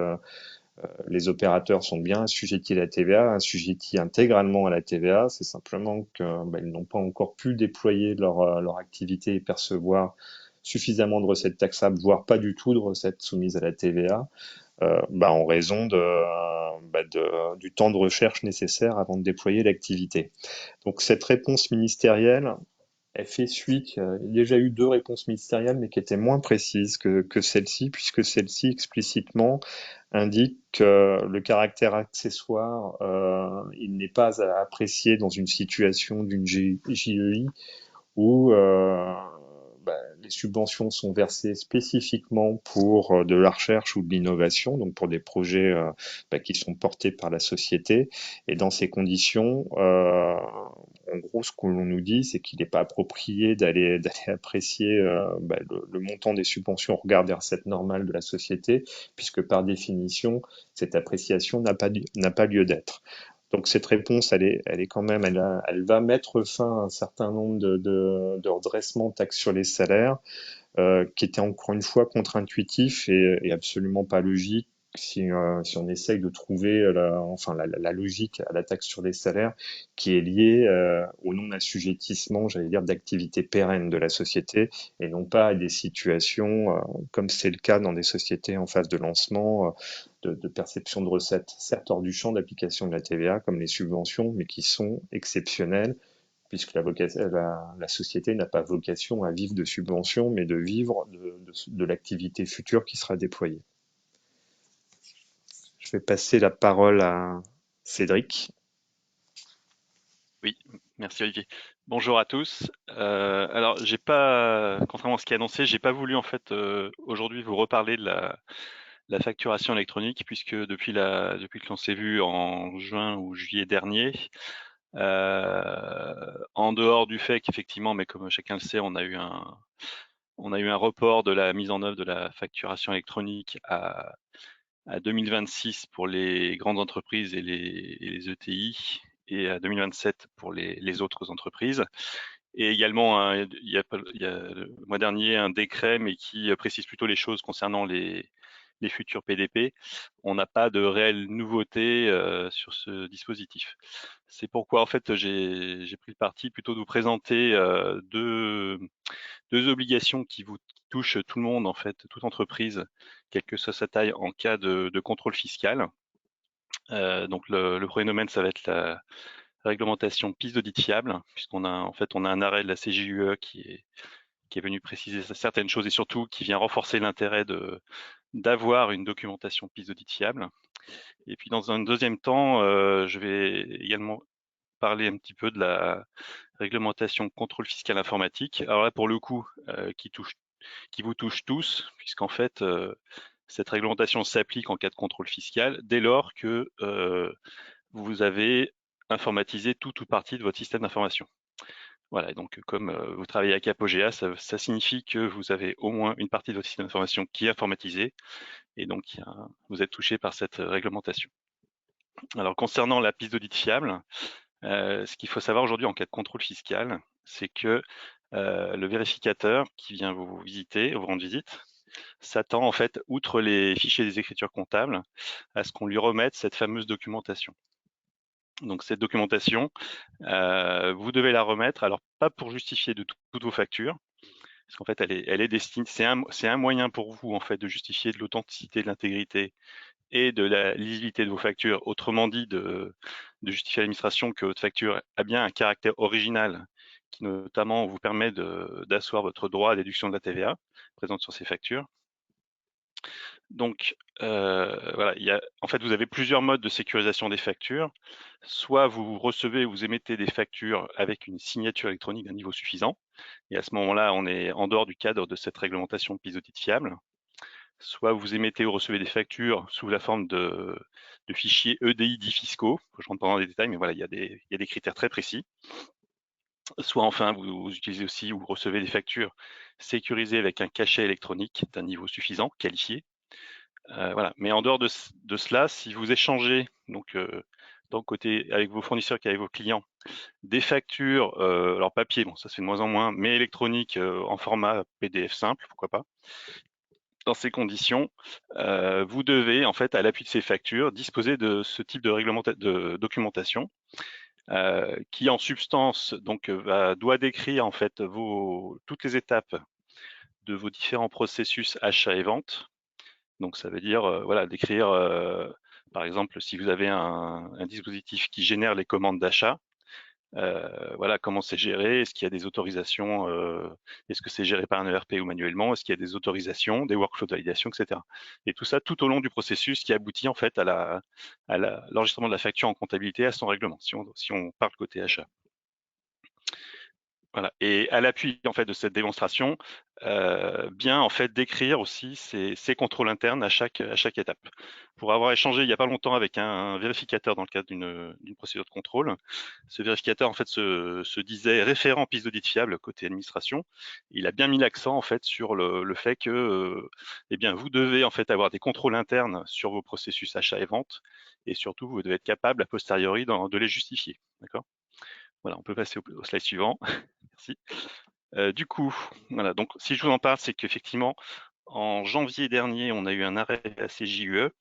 les opérateurs sont bien assujettis à la TVA, assujettis intégralement à la TVA, c'est simplement qu'ils n'ont pas encore pu déployer leur activité et percevoir suffisamment de recettes taxables, voire pas du tout de recettes soumises à la TVA. en raison du temps de recherche nécessaire avant de déployer l'activité. Donc cette réponse ministérielle, elle fait suite, il y a déjà eu 2 réponses ministérielles, mais qui étaient moins précises que celle-ci, puisque celle-ci explicitement indique que le caractère accessoire, il n'est pas à apprécier dans une situation d'une JEI où les subventions sont versées spécifiquement pour de la recherche ou de l'innovation, donc pour des projets qui sont portés par la société. Et dans ces conditions, en gros, ce que l'on nous dit, c'est qu'il n'est pas approprié d'aller apprécier le montant des subventions au regard des recettes normales de la société, puisque par définition, cette appréciation n'a pas lieu d'être. Donc cette réponse, elle va mettre fin à un certain nombre de redressements de taxes sur les salaires, qui étaient encore une fois contre-intuitifs et absolument pas logiques si on essaye de trouver la logique à la taxe sur les salaires qui est liée au non-assujettissement, j'allais dire, d'activités pérennes de la société et non pas à des situations comme c'est le cas dans des sociétés en phase de lancement, de perception de recettes, certes hors du champ d'application de la TVA, comme les subventions, mais qui sont exceptionnelles, puisque la société n'a pas vocation à vivre de subventions, mais de vivre de l'activité future qui sera déployée. Je vais passer la parole à Cédric. Oui, merci Olivier. Bonjour à tous. Alors, j'ai pas, contrairement à ce qui est annoncé, j'ai pas voulu en fait aujourd'hui vous reparler de la facturation électronique puisque depuis que l'on s'est vu en juin ou juillet dernier, en dehors du fait qu'effectivement, mais comme chacun le sait, on a eu un report de la mise en œuvre de la facturation électronique à 2026 pour les grandes entreprises et les ETI et à 2027 pour les autres entreprises. Et également, il y a le mois dernier un décret, mais qui précise plutôt les choses concernant les futurs PDP. On n'a pas de réelle nouveauté sur ce dispositif. C'est pourquoi en fait j'ai pris le parti plutôt de vous présenter deux obligations qui touchent tout le monde en fait, toute entreprise, quelle que soit sa taille, en cas de contrôle fiscal. Donc le premier domaine, ça va être la réglementation piste d'audit fiable, puisqu'on a un arrêt de la CJUE qui est venu préciser certaines choses et surtout qui vient renforcer l'intérêt d'avoir une documentation piste d'audit fiable. Et puis dans un deuxième temps, je vais également parler un petit peu de la réglementation contrôle fiscal informatique. Alors là, pour le coup, qui vous touche tous, puisqu'en fait, cette réglementation s'applique en cas de contrôle fiscal dès lors que vous avez informatisé tout ou partie de votre système d'information. Voilà, et donc comme vous travaillez avec Apogea, ça signifie que vous avez au moins une partie de votre système d'information qui est informatisée, et donc vous êtes touché par cette réglementation. Alors concernant la piste d'audit fiable, ce qu'il faut savoir aujourd'hui en cas de contrôle fiscal, c'est que le vérificateur qui vient vous visiter, vous rendre visite, s'attend en fait, outre les fichiers des écritures comptables, à ce qu'on lui remette cette fameuse documentation. Donc cette documentation, vous devez la remettre, alors pas pour justifier de toutes vos factures, parce qu'en fait elle est destinée, c'est un moyen pour vous en fait de justifier de l'authenticité, de l'intégrité et de la lisibilité de vos factures, autrement dit de justifier à l'administration que votre facture a bien un caractère original qui notamment vous permet d'asseoir votre droit à déduction de la TVA présente sur ces factures. Donc voilà, en fait, vous avez plusieurs modes de sécurisation des factures. Soit vous recevez, vous émettez des factures avec une signature électronique d'un niveau suffisant, et à ce moment-là, on est en dehors du cadre de cette réglementation piste d'audit fiable. Soit vous émettez ou recevez des factures sous la forme de fichiers EDI dits fiscaux. Je rentre pas dans les détails, mais voilà, il y a des critères très précis. Soit enfin, vous utilisez aussi ou recevez des factures sécurisées avec un cachet électronique d'un niveau suffisant, qualifié. Voilà. Mais en dehors de cela, si vous échangez donc côté avec vos fournisseurs qu'avec vos clients, des factures, alors papier, bon ça se fait de moins en moins, mais électronique en format PDF simple, pourquoi pas. Dans ces conditions, vous devez en fait à l'appui de ces factures disposer de ce type de documentation qui en substance donc doit décrire en fait toutes les étapes de vos différents processus achat et vente, Donc ça veut dire voilà, décrire, par exemple, si vous avez un dispositif qui génère les commandes d'achat, voilà, comment c'est géré, est-ce qu'il y a des autorisations, est-ce que c'est géré par un ERP ou manuellement, est-ce qu'il y a des autorisations, des workflows de validation, etc. Et tout ça tout au long du processus qui aboutit en fait à l'enregistrement de la facture en comptabilité, à son règlement, si on parle côté achat. Voilà. Et à l'appui en fait de cette démonstration, bien en fait décrire aussi ces contrôles internes à chaque étape. Pour avoir échangé il n'y a pas longtemps avec un vérificateur dans le cadre d'une procédure de contrôle, ce vérificateur en fait se disait référent piste d'audit fiable côté administration. Il a bien mis l'accent en fait sur le fait que eh bien vous devez en fait avoir des contrôles internes sur vos processus achat et vente, et surtout vous devez être capable a posteriori de les justifier. D'accord. Voilà, on peut passer au slide suivant. Merci. Du coup, voilà, donc si je vous en parle, c'est qu'effectivement, en janvier dernier, on a eu un arrêt de la CJUE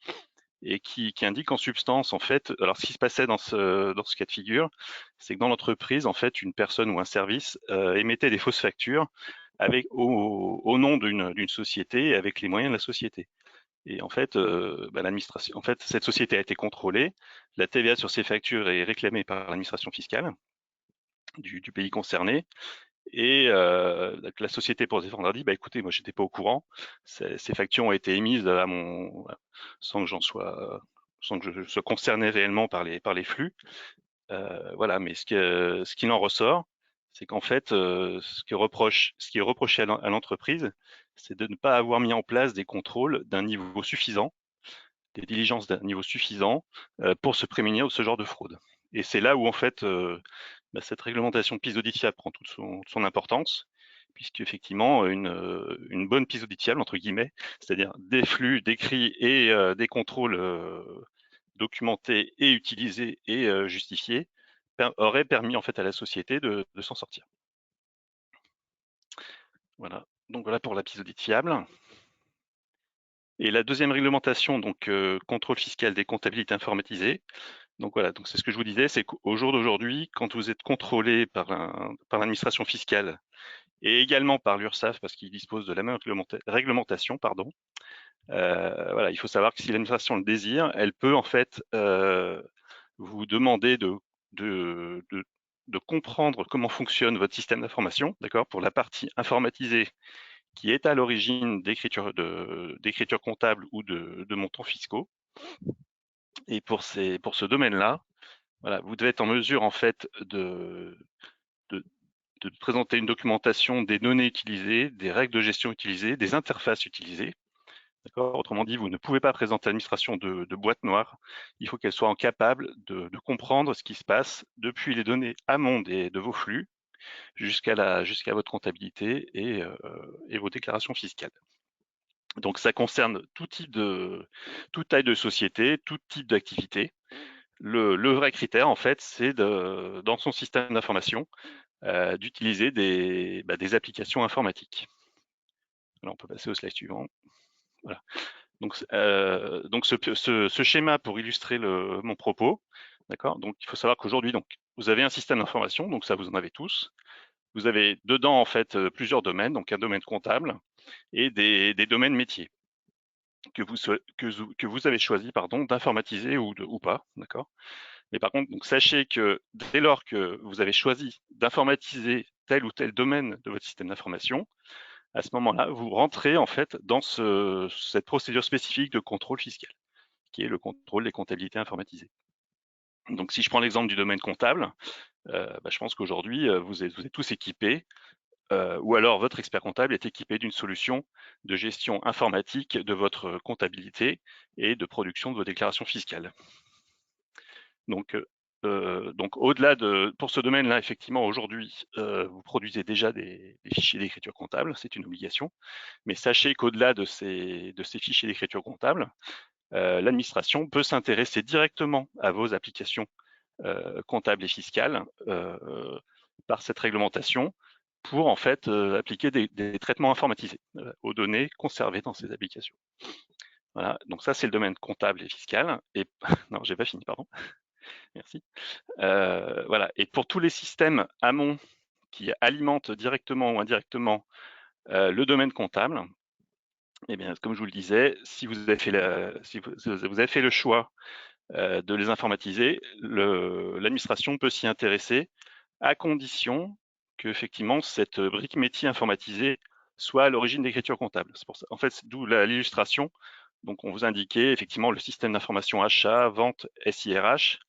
et qui indique en substance, en fait, alors ce qui se passait dans ce cas de figure, c'est que dans l'entreprise, en fait, une personne ou un service émettait des fausses factures avec au nom d'une société et avec les moyens de la société. Et en fait, l'administration, en fait, cette société a été contrôlée, la TVA sur ces factures est réclamée par l'administration fiscale du pays concerné. Et la société pour se défendre a dit, bah écoutez, moi j'étais pas au courant, ces factures ont été émises sans que je sois concerné réellement par les flux. Voilà, mais ce qu'il en ressort, c'est qu'en fait, ce qui est reproché à l'entreprise, c'est de ne pas avoir mis en place des contrôles d'un niveau suffisant, des diligences d'un niveau suffisant pour se prémunir de ce genre de fraude. Et c'est là où en fait cette réglementation piste d'audit fiable prend toute son importance, puisque effectivement une bonne piste d'audit fiable entre guillemets, c'est-à-dire des flux décrits et des contrôles documentés et utilisés et justifiés, aurait permis en fait à la société de s'en sortir. Voilà. Donc voilà pour la piste d'audit fiable. Et la deuxième réglementation, donc contrôle fiscal des comptabilités informatisées. Donc voilà, donc c'est ce que je vous disais, c'est qu'au jour d'aujourd'hui, quand vous êtes contrôlé par l'administration fiscale et également par l'URSSAF, parce qu'il dispose de la même réglementation, pardon, voilà, il faut savoir que si l'administration le désire, elle peut en fait vous demander de comprendre comment fonctionne votre système d'information, d'accord, pour la partie informatisée qui est à l'origine d'écriture comptable ou de montants fiscaux. Et pour ce domaine-là, voilà, vous devez être en mesure en fait de présenter une documentation des données utilisées, des règles de gestion utilisées, des interfaces utilisées. D'accord. Autrement dit, vous ne pouvez pas présenter à l'administration de boîte noire. Il faut qu'elle soit capable de comprendre ce qui se passe depuis les données amont de vos flux jusqu'à votre comptabilité et vos déclarations fiscales. Donc ça concerne toute taille de société, tout type d'activité. Le vrai critère, en fait, c'est dans son système d'information, d'utiliser des applications informatiques. Alors, on peut passer au slide suivant. Voilà. Donc ce schéma pour illustrer mon propos, d'accord. Donc il faut savoir qu'aujourd'hui, donc vous avez un système d'information, donc ça vous en avez tous. Vous avez dedans en fait plusieurs domaines, donc un domaine comptable et des domaines métiers que vous avez choisi d'informatiser ou pas, d'accord. Mais par contre, donc sachez que dès lors que vous avez choisi d'informatiser tel ou tel domaine de votre système d'information, à ce moment-là, vous rentrez en fait dans cette procédure spécifique de contrôle fiscal, qui est le contrôle des comptabilités informatisées. Donc, si je prends l'exemple du domaine comptable, je pense qu'aujourd'hui, vous êtes tous équipés, ou alors votre expert comptable est équipé d'une solution de gestion informatique de votre comptabilité et de production de vos déclarations fiscales. Donc au-delà pour ce domaine-là, effectivement, aujourd'hui, vous produisez déjà des fichiers d'écriture comptable, c'est une obligation. Mais sachez qu'au-delà de ces fichiers d'écriture comptable, l'administration peut s'intéresser directement à vos applications comptables et fiscales par cette réglementation pour en fait appliquer des traitements informatisés aux données conservées dans ces applications. Voilà, donc ça c'est le domaine comptable et fiscal. Et non, j'ai pas fini, pardon. Merci. Voilà. Et pour tous les systèmes amont qui alimentent directement ou indirectement le domaine comptable, Eh bien, comme je vous le disais, si vous avez fait, vous avez fait le choix de les informatiser, l'administration peut s'y intéresser à condition que effectivement cette brique métier informatisée soit à l'origine d'écriture comptable. C'est pour ça, en fait, d'où l'illustration. Donc, on vous indiquait effectivement le système d'information achat, vente, SIRH.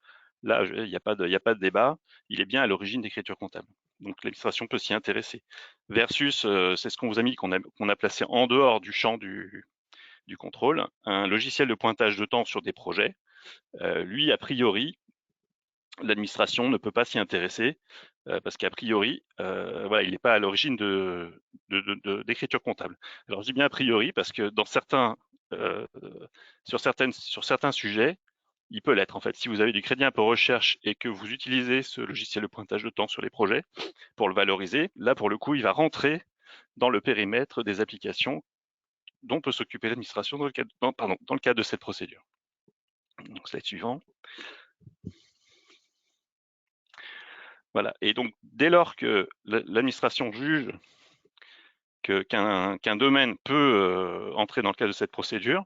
Là, il n'y a pas de débat. Il est bien à l'origine d'écriture comptable. Donc, l'administration peut s'y intéresser. Versus, c'est ce qu'on vous a mis, qu'on a placé en dehors du champ du contrôle, un logiciel de pointage de temps sur des projets. Lui, a priori, l'administration ne peut pas s'y intéresser parce qu'a priori, voilà, il n'est pas à l'origine d'écriture comptable. Alors, je dis bien a priori parce que dans sur certains sujets, il peut l'être. En fait, si vous avez du crédit impôt recherche et que vous utilisez ce logiciel de pointage de temps sur les projets pour le valoriser, là, pour le coup, il va rentrer dans le périmètre des applications dont peut s'occuper l'administration dans le cadre de cette procédure. Donc, slide suivant. Voilà. Et donc, dès lors que l'administration juge qu'un domaine peut entrer dans le cadre de cette procédure,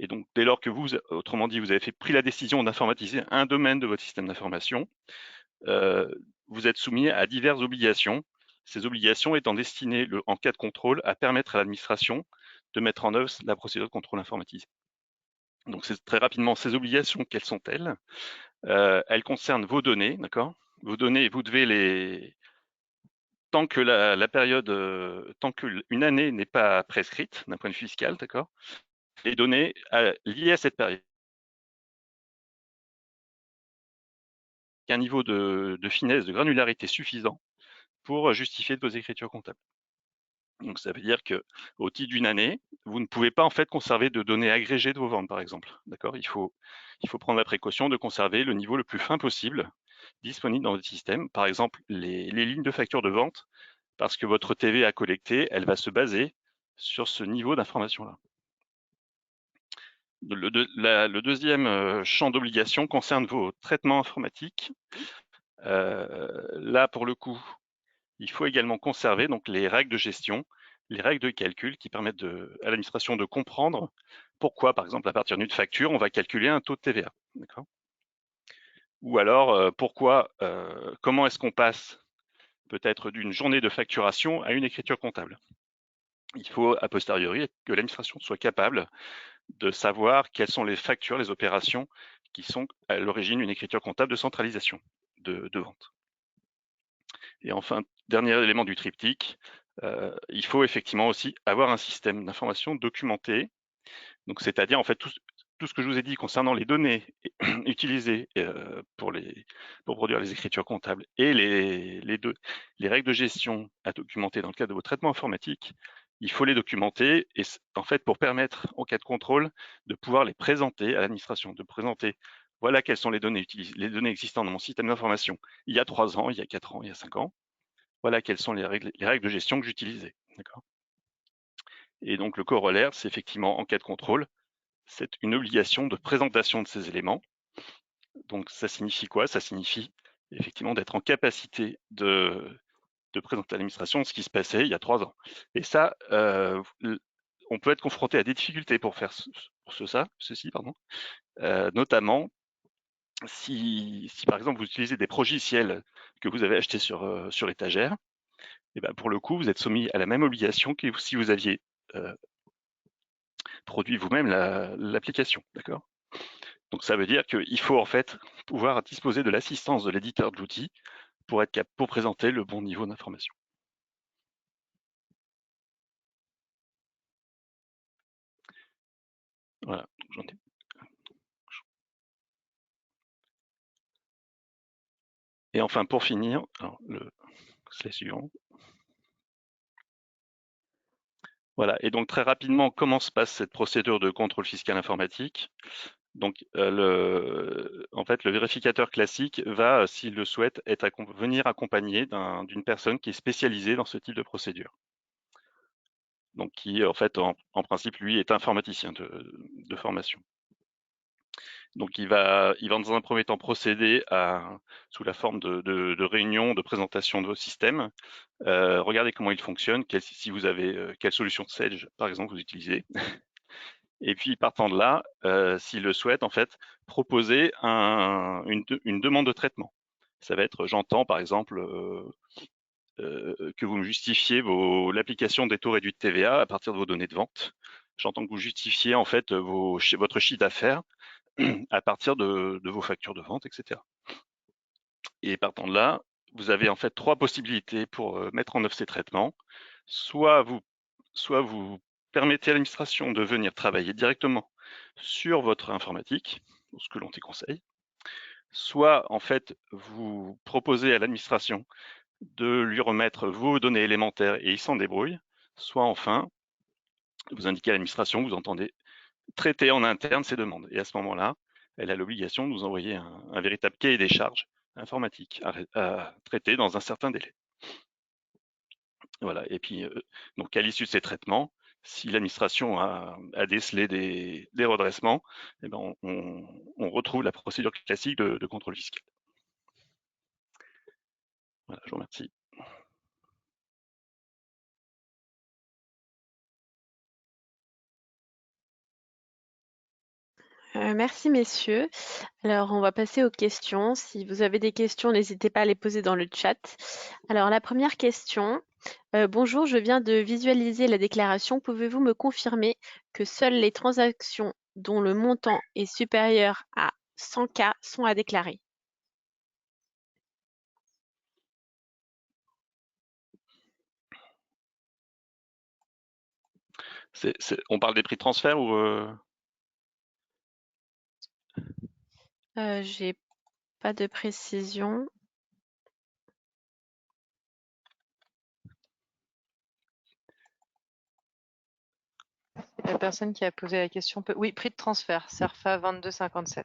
et donc dès lors que vous, autrement dit, vous avez pris la décision d'informatiser un domaine de votre système d'information, vous êtes soumis à diverses obligations. Ces obligations étant destinées, en cas de contrôle, à permettre à l'administration de mettre en œuvre la procédure de contrôle informatisé. Donc, c'est très rapidement ces obligations, quelles sont-elles? Elles concernent vos données, d'accord? Vos données, vous devez les, tant que la période, tant qu'une année n'est pas prescrite d'un point de vue fiscal, d'accord, les données liées à cette période, un niveau de finesse, de granularité suffisant pour justifier de vos écritures comptables. Donc ça veut dire que au titre d'une année, vous ne pouvez pas en fait conserver de données agrégées de vos ventes, par exemple. D'accord, il faut prendre la précaution de conserver le niveau le plus fin possible disponible dans votre système. Par exemple, les lignes de facture de vente, parce que votre TVA collectée, elle va se baser sur ce niveau d'information-là. Le deuxième champ d'obligation concerne vos traitements informatiques. Là, pour le coup, il faut également conserver donc les règles de gestion, les règles de calcul qui permettent à l'administration de comprendre pourquoi, par exemple, à partir d'une facture, on va calculer un taux de TVA. Ou alors, comment est-ce qu'on passe peut-être d'une journée de facturation à une écriture comptable. Il faut, a posteriori, que l'administration soit capable de savoir quelles sont les factures, les opérations qui sont à l'origine d'une écriture comptable de centralisation de vente. Et enfin, dernier élément du triptyque, il faut effectivement aussi avoir un système d'information documenté. Donc, c'est-à-dire en fait tout ce que je vous ai dit concernant les données utilisées pour produire les écritures comptables et les règles de gestion à documenter dans le cadre de vos traitements informatiques, il faut les documenter et en fait pour permettre en cas de contrôle de pouvoir les présenter à l'administration, de présenter voilà quelles sont les données utilisées, les données existantes dans mon système d'information il y a 3 ans, il y a 4 ans, il y a 5 ans. Voilà quelles sont les règles de gestion que j'utilisais. D'accord. Et donc le corollaire, c'est effectivement en cas de contrôle, c'est une obligation de présentation de ces éléments. Donc ça signifie quoi? Ça signifie effectivement d'être en capacité de présenter à l'administration ce qui se passait il y a 3 ans. Et ça, on peut être confronté à des difficultés pour faire ceci, notamment si par exemple vous utilisez des progiciels que vous avez achetés sur étagère, et ben pour le coup, vous êtes soumis à la même obligation que si vous aviez produit vous-même l'application, d'accord? Donc ça veut dire qu'il faut en fait pouvoir disposer de l'assistance de l'éditeur de l'outil pour présenter le bon niveau d'information. Voilà, j'en ai. Et enfin, pour finir, alors le slide suivant. Voilà, et donc très rapidement, comment se passe cette procédure de contrôle fiscal informatique? Donc, en fait, le vérificateur classique va, s'il le souhaite, venir accompagné d'une personne qui est spécialisée dans ce type de procédure. Donc, qui, en fait, en principe, lui, est informaticien de formation. Donc il va dans un premier temps procéder sous la forme de réunions, de présentation de vos systèmes, regarder comment ils fonctionnent, si vous avez quelle solution de Sage par exemple vous utilisez. Et puis partant de là, s'il le souhaite, en fait, proposer une demande de traitement. Ça va être, j'entends par exemple que vous me justifiez l'application des taux réduits de TVA à partir de vos données de vente. J'entends que vous justifiez en fait votre chiffre d'affaires à partir de vos factures de vente, etc. Et partant de là, vous avez en fait 3 possibilités pour mettre en œuvre ces traitements. Soit vous permettez à l'administration de venir travailler directement sur votre informatique, ce que l'on déconseille. Soit en fait vous proposez à l'administration de lui remettre vos données élémentaires et il s'en débrouille. Soit enfin vous indiquez à l'administration que vous entendez traiter en interne ces demandes. Et à ce moment-là, elle a l'obligation de nous envoyer un véritable cahier des charges informatique à traiter dans un certain délai. Voilà. Et puis, donc à l'issue de ces traitements, si l'administration a décelé des redressements, eh ben on retrouve la procédure classique de contrôle fiscal. Voilà, je vous remercie. Merci messieurs. Alors on va passer aux questions. Si vous avez des questions, n'hésitez pas à les poser dans le chat. Alors la première question. Bonjour, je viens de visualiser la déclaration. Pouvez-vous me confirmer que seules les transactions dont le montant est supérieur à 100K sont à déclarer? On parle des prix de transfert ou J'ai pas de précision. La personne qui a posé la question peut... Oui, prix de transfert, CERFA 22,57.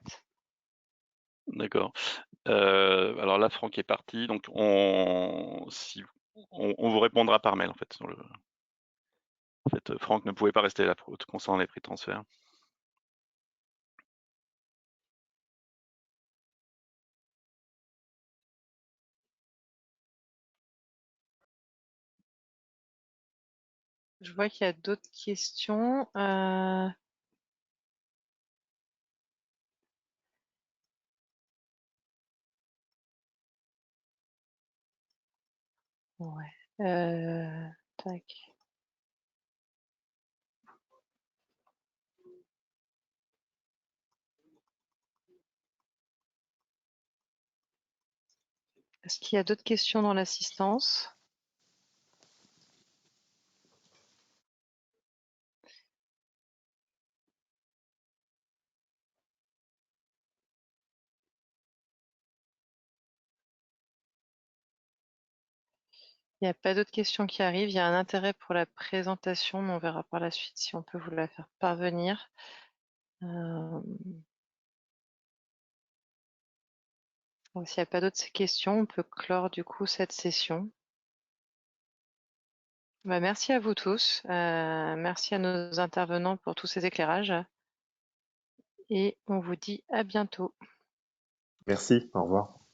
D'accord. Alors là, Franck est parti, donc on vous répondra par mail en fait. En fait, Franck ne pouvait pas rester là concernant les prix de transfert. Je vois qu'il y a d'autres questions. Ouais. Tac. Est-ce qu'il y a d'autres questions dans l'assistance? Il n'y a pas d'autres questions qui arrivent. Il y a un intérêt pour la présentation, mais on verra par la suite si on peut vous la faire parvenir. S'il n'y a pas d'autres questions, on peut clore du coup cette session. Merci à vous tous. Merci à nos intervenants pour tous ces éclairages. Et on vous dit à bientôt. Merci, au revoir.